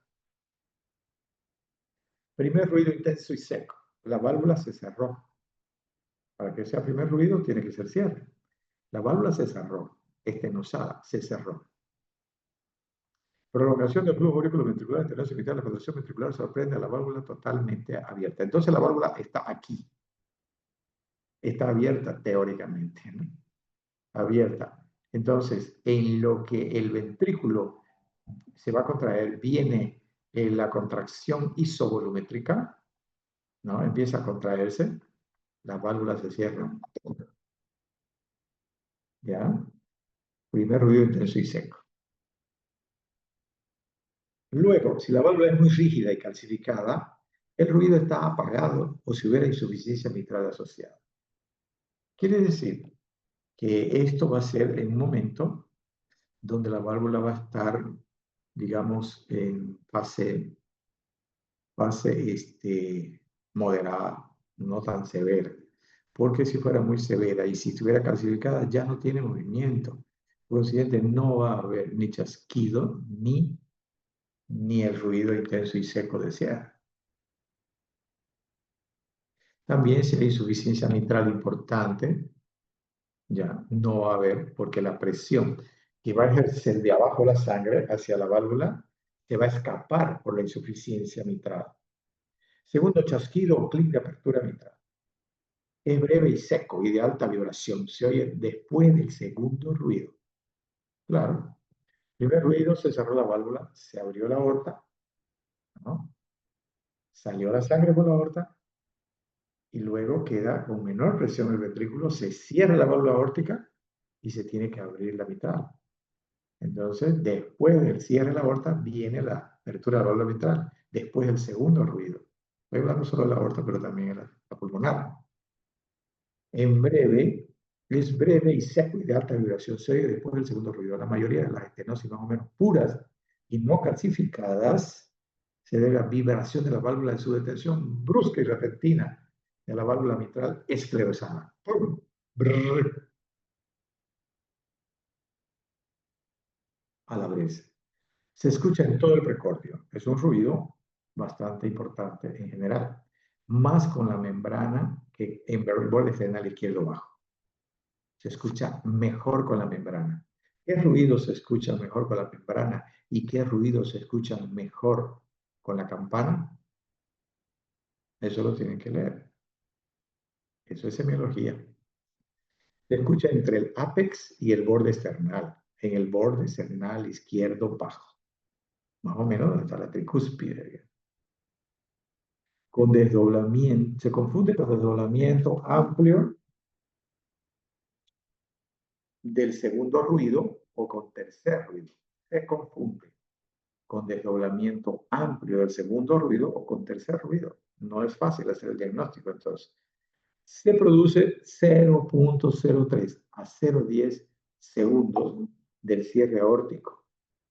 Primer ruido intenso y seco. La válvula se cerró. Para que sea primer ruido, tiene que ser cierre. La válvula se cerró, estenosada, se cerró. Prolongación del flujo aurículo ventricular interno mitad, la contracción ventricular sorprende a la válvula totalmente abierta. Entonces la válvula está aquí. Está abierta teóricamente, ¿no? Abierta. Entonces, en lo que el ventrículo se va a contraer, viene la contracción isovolumétrica, ¿no? Empieza a contraerse, las válvulas se cierran. ¿Ya? Primer ruido intenso y seco. Luego, si la válvula es muy rígida y calcificada, el ruido está apagado o si hubiera insuficiencia mitral asociada. Quiere decir que esto va a ser en un momento donde la válvula va a estar, digamos, en fase moderada, no tan severa. Porque si fuera muy severa y si estuviera calcificada, ya no tiene movimiento. Por consiguiente, no va a haber ni chasquido, ni el ruido intenso y seco de cierre. También si hay insuficiencia mitral importante, ya no va a haber, porque la presión que va a ejercer de abajo la sangre hacia la válvula se va a escapar por la insuficiencia mitral. Segundo, chasquido o clic de apertura mitral. Es breve y seco y de alta vibración. Se oye después del segundo ruido. Claro. Primer ruido, se cerró la válvula, se abrió la aorta, ¿no? Salió la sangre por la aorta y luego queda con menor presión el ventrículo, se cierra la válvula aórtica y se tiene que abrir la mitad. Entonces, después del cierre de la aorta viene la apertura de la válvula mitral, después del segundo ruido. Estoy hablando solo de la aorta, pero también de la pulmonar. En breve, es breve y seco y de alta vibración. Se oye después del segundo ruido. La mayoría de las estenosis más o menos puras y no calcificadas se debe a vibración de la válvula de su detención brusca y repentina de la válvula mitral esclerosada. ¡Pum! Brrr, al abrirse. Se escucha en todo el precordio. Es un ruido bastante importante en general, más con la membrana que en el borde esternal izquierdo bajo. Se escucha mejor con la membrana. ¿Qué ruidos se escuchan mejor con la membrana y qué ruidos se escuchan mejor con la campana? Eso lo tienen que leer. Eso es semiología. Se escucha entre el ápex y el borde esternal, en el borde esternal izquierdo bajo, más o menos donde está la tricúspide. Con desdoblamiento, se confunde con desdoblamiento amplio del segundo ruido o con tercer ruido. Se confunde con desdoblamiento amplio del segundo ruido o con tercer ruido. No es fácil hacer el diagnóstico, entonces. Se produce 0.03 a 0.10 segundos del cierre aórtico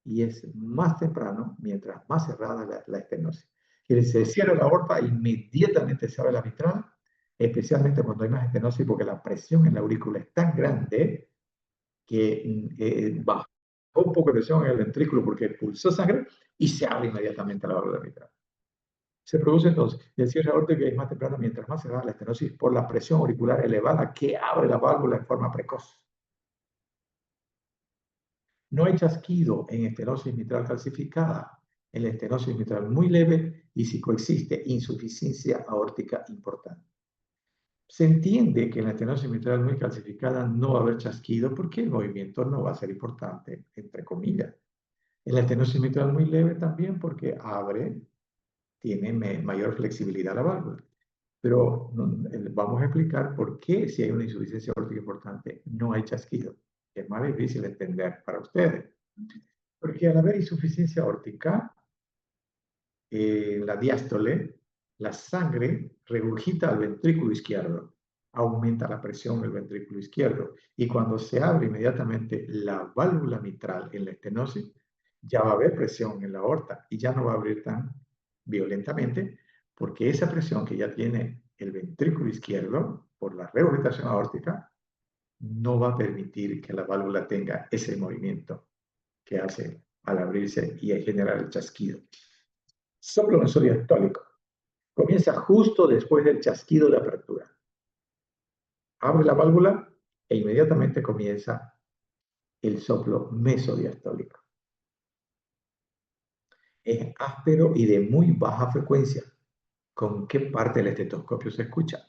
y es más temprano mientras más cerrada la estenosis. Que se cierra la aorta, inmediatamente se abre la mitral, especialmente cuando hay más estenosis porque la presión en la aurícula es tan grande que bajó un poco de presión en el ventrículo porque pulsó sangre y se abre inmediatamente la válvula mitral. Se produce entonces el cierre aórtico que es más temprano mientras más se da la estenosis por la presión auricular elevada que abre la válvula en forma precoz. No hay chasquido en estenosis mitral calcificada, en la estenosis mitral muy leve y si coexiste insuficiencia aórtica importante. Se entiende que en la estenosis mitral muy calcificada no va a haber chasquido porque el movimiento no va a ser importante, entre comillas. En la estenosis mitral muy leve también porque abre, tiene mayor flexibilidad la válvula. Pero vamos a explicar por qué si hay una insuficiencia aórtica importante no hay chasquido. Es más difícil de entender para ustedes. Porque al haber insuficiencia aórtica, la diástole, la sangre regurgita al ventrículo izquierdo, aumenta la presión del ventrículo izquierdo y cuando se abre inmediatamente la válvula mitral en la estenosis, ya va a haber presión en la aorta y ya no va a abrir tan violentamente porque esa presión que ya tiene el ventrículo izquierdo por la regurgitación aórtica no va a permitir que la válvula tenga ese movimiento que hace al abrirse y generar el chasquido. Soplo mesodiastólico. Comienza justo después del chasquido de apertura. Abre la válvula e inmediatamente comienza el soplo mesodiastólico. Es áspero y de muy baja frecuencia. ¿Con qué parte del estetoscopio se escucha?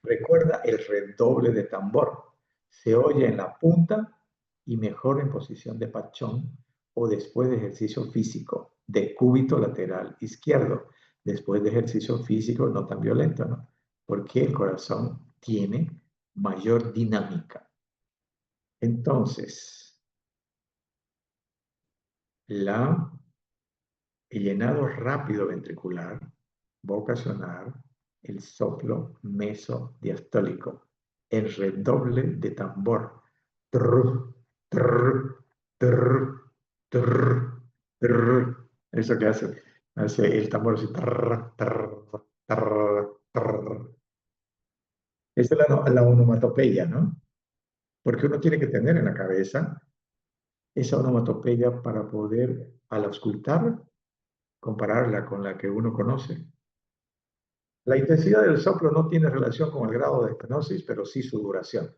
Recuerda el redoble de tambor. Se oye en la punta y mejor en posición de pachón o después de ejercicio físico, de cúbito lateral izquierdo, después de ejercicio físico no tan violento, ¿no? Porque el corazón tiene mayor dinámica. Entonces, El llenado rápido ventricular va a ocasionar el soplo mesodiastólico, el redoble de tambor. Trrr, trrr, trrr, trrr, trrr. Eso que hace el tambor así. Trrr, trrr, trrr, trrr. Esa es la onomatopeya, ¿no? Porque uno tiene que tener en la cabeza esa onomatopeya para poder, al auscultar, compararla con la que uno conoce. La intensidad del soplo no tiene relación con el grado de estenosis, pero sí su duración.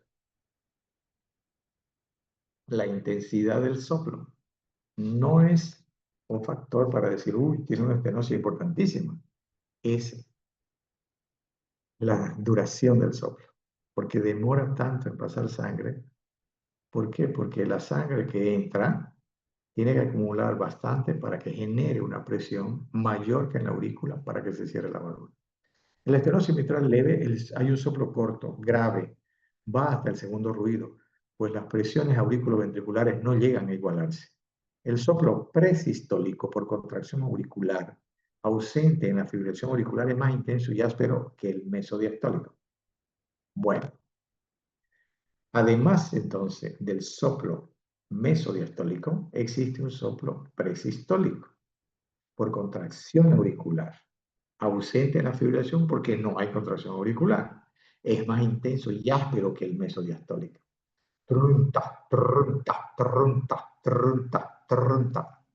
La intensidad del soplo no es un factor para decir, uy, tiene una estenosis importantísima. Es la duración del soplo, porque demora tanto en pasar sangre. ¿Por qué? Porque la sangre que entra tiene que acumular bastante para que genere una presión mayor que en la aurícula para que se cierre la válvula. En la estenosis mitral leve hay un soplo corto, grave, va hasta el segundo ruido, pues las presiones auriculoventriculares no llegan a igualarse. El soplo presistólico por contracción auricular, ausente en la fibrilación auricular, es más intenso y áspero que el mesodiastólico. Bueno, además entonces del soplo mesodiastólico, existe un soplo presistólico por contracción auricular, ausente en la fibrilación porque no hay contracción auricular. Es más intenso y áspero que el mesodiastólico. Trunta, trunta, trunta, trunta, trunta.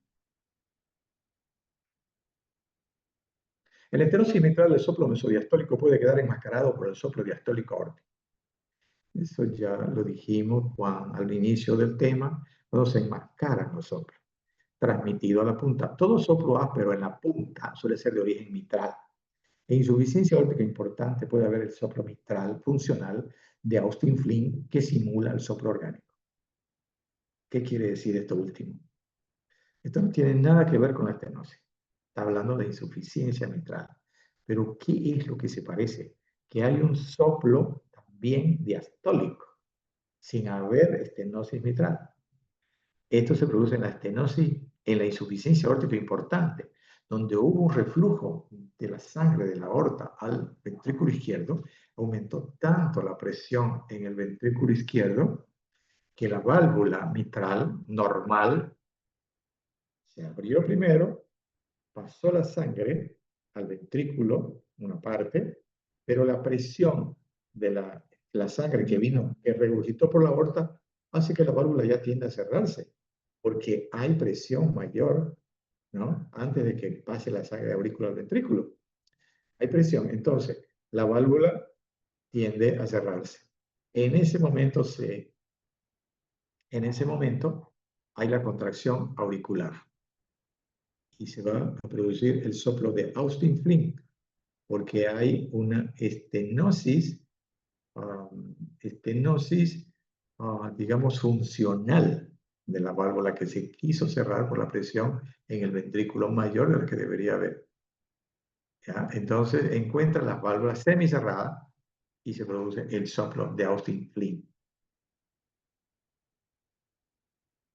El estenosis mitral del soplo mesodiastólico puede quedar enmascarado por el soplo diastólico aórtico. Eso ya lo dijimos al inicio del tema, cuando se enmascaran los soplos, transmitido a la punta. Todo soplo áspero en la punta suele ser de origen mitral. En insuficiencia aórtica importante puede haber el soplo mitral funcional de Austin Flint que simula el soplo orgánico. ¿Qué quiere decir esto último? Esto no tiene nada que ver con la estenosis. Está hablando de insuficiencia mitral. Pero ¿qué es lo que se parece? Que hay un soplo también diastólico, sin haber estenosis mitral. Esto se produce en la estenosis, en la insuficiencia aórtica importante, donde hubo un reflujo de la sangre de la aorta al ventrículo izquierdo, aumentó tanto la presión en el ventrículo izquierdo que la válvula mitral normal se abrió primero, pasó la sangre al ventrículo, una parte, pero la presión de la sangre que vino, que regurgitó por la aorta, hace que la válvula ya tienda a cerrarse, porque hay presión mayor, ¿no? Antes de que pase la sangre de aurícula al ventrículo. Hay presión, entonces la válvula tiende a cerrarse. En ese momento hay la contracción auricular y se va a producir el soplo de Austin Flint, porque hay una estenosis, digamos, funcional de la válvula que se quiso cerrar por la presión en el ventrículo mayor de la que debería haber. ¿Ya? Entonces encuentra las válvulas semicerradas y se produce el soplo de Austin Flint.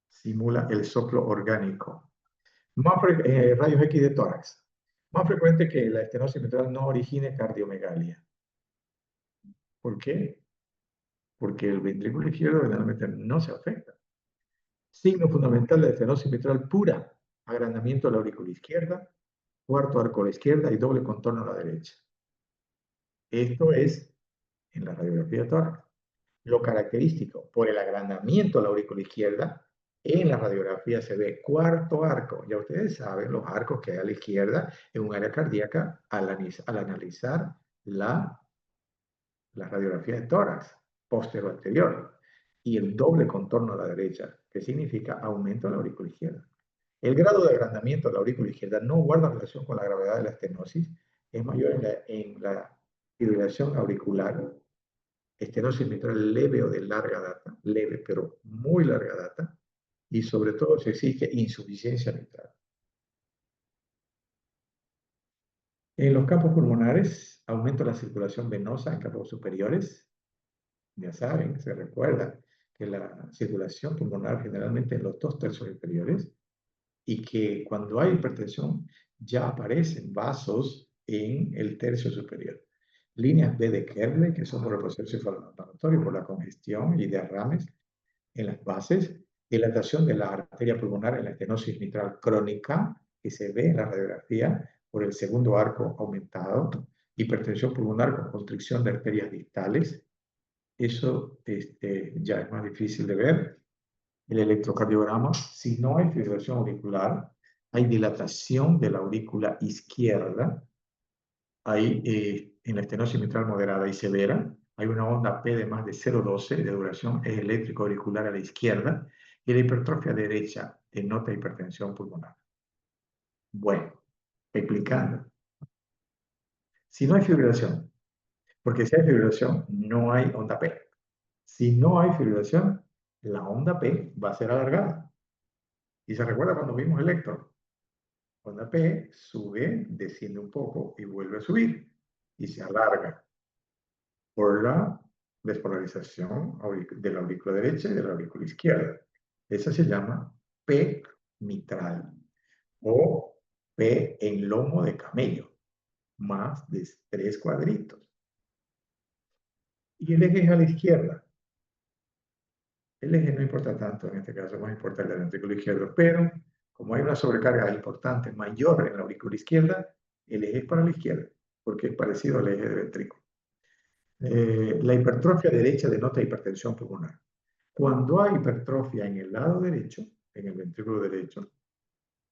Simula el soplo orgánico. Rayos X de tórax. Más frecuente que la estenosis mitral no origine cardiomegalia. ¿Por qué? Porque el ventrículo izquierdo generalmente no se afecta. Signo fundamental de estenosis mitral pura, agrandamiento de la aurícula izquierda, cuarto arco a la izquierda y doble contorno a la derecha. Esto es en la radiografía de tórax. Lo característico, por el agrandamiento de la aurícula izquierda, en la radiografía se ve cuarto arco. Ya ustedes saben los arcos que hay a la izquierda en un área cardíaca al analizar la radiografía de tórax, posterior anterior, y el doble contorno a la derecha, que significa aumento de la aurícula izquierda. El grado de agrandamiento de la aurícula izquierda no guarda relación con la gravedad de la estenosis, es mayor en la fibrilación auricular, estenosis mitral leve o de larga data, leve pero muy larga data, y sobre todo si existe insuficiencia mitral. En los campos pulmonares, aumento la circulación venosa en campos superiores. Ya saben, se recuerda que la circulación pulmonar generalmente en los 2 tercios inferiores y que cuando hay hipertensión ya aparecen vasos en el tercio superior. Líneas B de Kerley, que son por el proceso inflamatorio, por la congestión y derrames en las bases, dilatación de la arteria pulmonar en la estenosis mitral crónica, que se ve en la radiografía por el segundo arco aumentado, hipertensión pulmonar con constricción de arterias distales. Eso ya es más difícil de ver. El electrocardiograma, si no hay fibrilación auricular, hay dilatación de la aurícula izquierda, hay en la estenosis mitral moderada y severa, hay una onda P de más de 0,12 de duración, es eléctrico auricular a la izquierda, y la hipertrofia derecha denota hipertensión pulmonar. Bueno, explicando. Si no hay fibrilación, porque si hay fibrilación, no hay onda P. Si no hay fibrilación, la onda P va a ser alargada. Y se recuerda cuando vimos electro. Onda P sube, desciende un poco y vuelve a subir. Y se alarga por la despolarización de la aurícula derecha y de la aurícula izquierda. Esa se llama P mitral o P en lomo de camello, más de 3 cuadritos. Y el eje es a la izquierda. El eje no importa tanto en este caso, más importa el ventrículo izquierdo, pero como hay una sobrecarga importante, mayor en la aurícula izquierda, el eje es para la izquierda, porque es parecido al eje del ventrículo. La hipertrofia derecha denota hipertensión pulmonar. Cuando hay hipertrofia en el lado derecho, en el ventrículo derecho,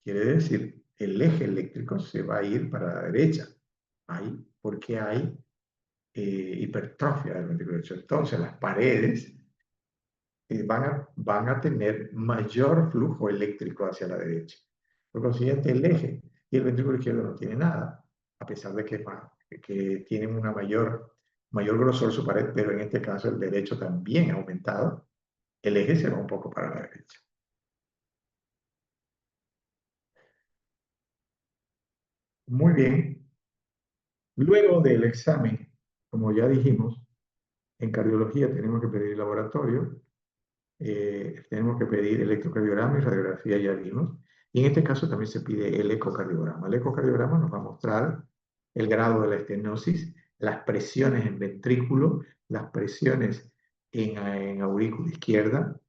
quiere decir el eje eléctrico se va a ir para la derecha. Porque hay hipertrofia del ventrículo derecho. Entonces las paredes van a tener mayor flujo eléctrico hacia la derecha. Por consiguiente, el eje y el ventrículo izquierdo no tiene nada, a pesar de que tienen una mayor grosor su pared, pero en este caso el derecho también ha aumentado. El eje se va un poco para la derecha. Muy bien. Luego del examen, como ya dijimos, en cardiología tenemos que pedir laboratorio, tenemos que pedir electrocardiograma y radiografía, ya vimos. Y en este caso también se pide el ecocardiograma. El ecocardiograma nos va a mostrar el grado de la estenosis, las presiones en ventrículo, las presiones en aurícula izquierda,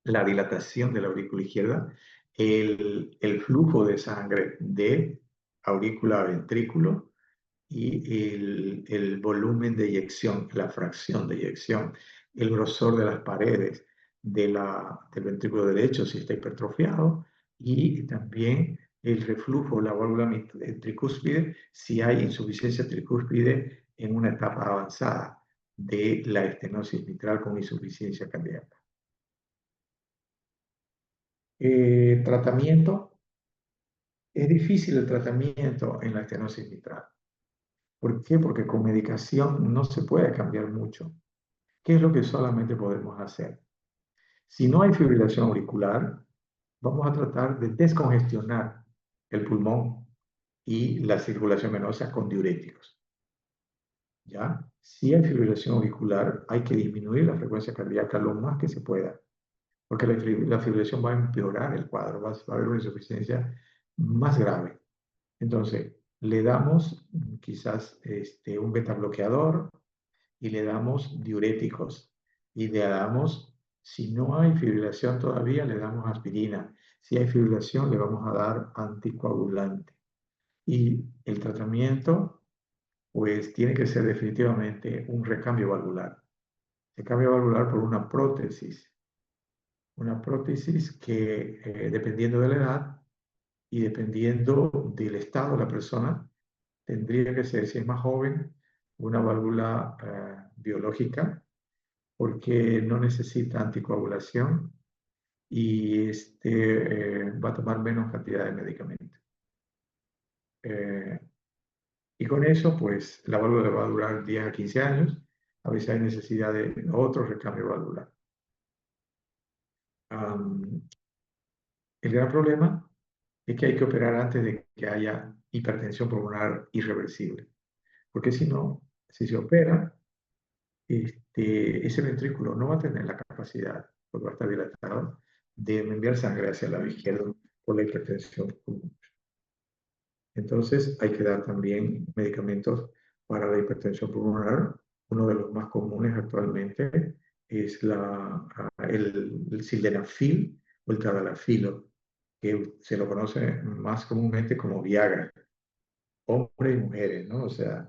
la dilatación de la aurícula izquierda, el flujo de sangre de aurícula a ventrículo y el volumen de eyección, la fracción de eyección, el grosor de las paredes del ventrículo derecho si está hipertrofiado y también el reflujo, la válvula tricúspide si hay insuficiencia tricúspide en una etapa avanzada de la estenosis mitral con insuficiencia cardíaca. Tratamiento. Es difícil el tratamiento en la estenosis mitral. ¿Por qué? Porque con medicación no se puede cambiar mucho. ¿Qué es lo que solamente podemos hacer? Si no hay fibrilación auricular, vamos a tratar de descongestionar el pulmón y la circulación venosa con diuréticos. ¿Ya? Si hay fibrilación auricular, hay que disminuir la frecuencia cardíaca lo más que se pueda, porque la fibrilación va a empeorar el cuadro, va a haber una insuficiencia más grave. Entonces, le damos quizás un beta bloqueador y le damos diuréticos y le damos, si no hay fibrilación todavía, le damos aspirina. Si hay fibrilación, le vamos a dar anticoagulante. Y el tratamiento, pues, tiene que ser definitivamente un recambio valvular. Recambio valvular por una prótesis. Una prótesis que, dependiendo de la edad y dependiendo del estado de la persona, tendría que ser, si es más joven, una válvula biológica, porque no necesita anticoagulación y va a tomar menos cantidad de medicamento. Y con eso, pues, la válvula va a durar 10 a 15 años. A veces hay necesidad de otro recambio valvular. El gran problema es que hay que operar antes de que haya hipertensión pulmonar irreversible, porque si no, si se opera, ese ventrículo no va a tener la capacidad, porque va a estar dilatado, de enviar sangre hacia el lado izquierdo por la hipertensión pulmonar. Entonces hay que dar también medicamentos para la hipertensión pulmonar. Uno de los más comunes actualmente es el sildenafil o el tadalafilo, que se lo conoce más comúnmente como Viagra, hombres y mujeres, ¿no? O sea,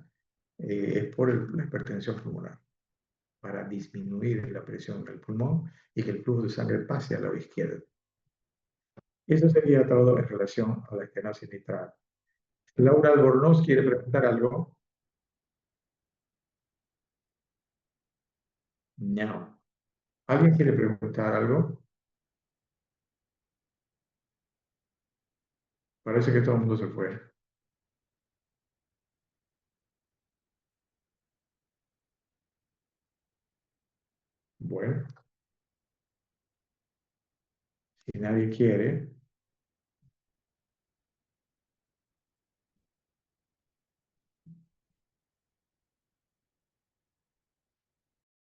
es por la hipertensión pulmonar, para disminuir la presión del pulmón y que el flujo de sangre pase al lado izquierdo. Eso sería todo en relación a la estenosis mitral. Laura Albornoz quiere preguntar algo. No. ¿Alguien quiere preguntar algo? Parece que todo el mundo se fue. Bueno, si nadie quiere,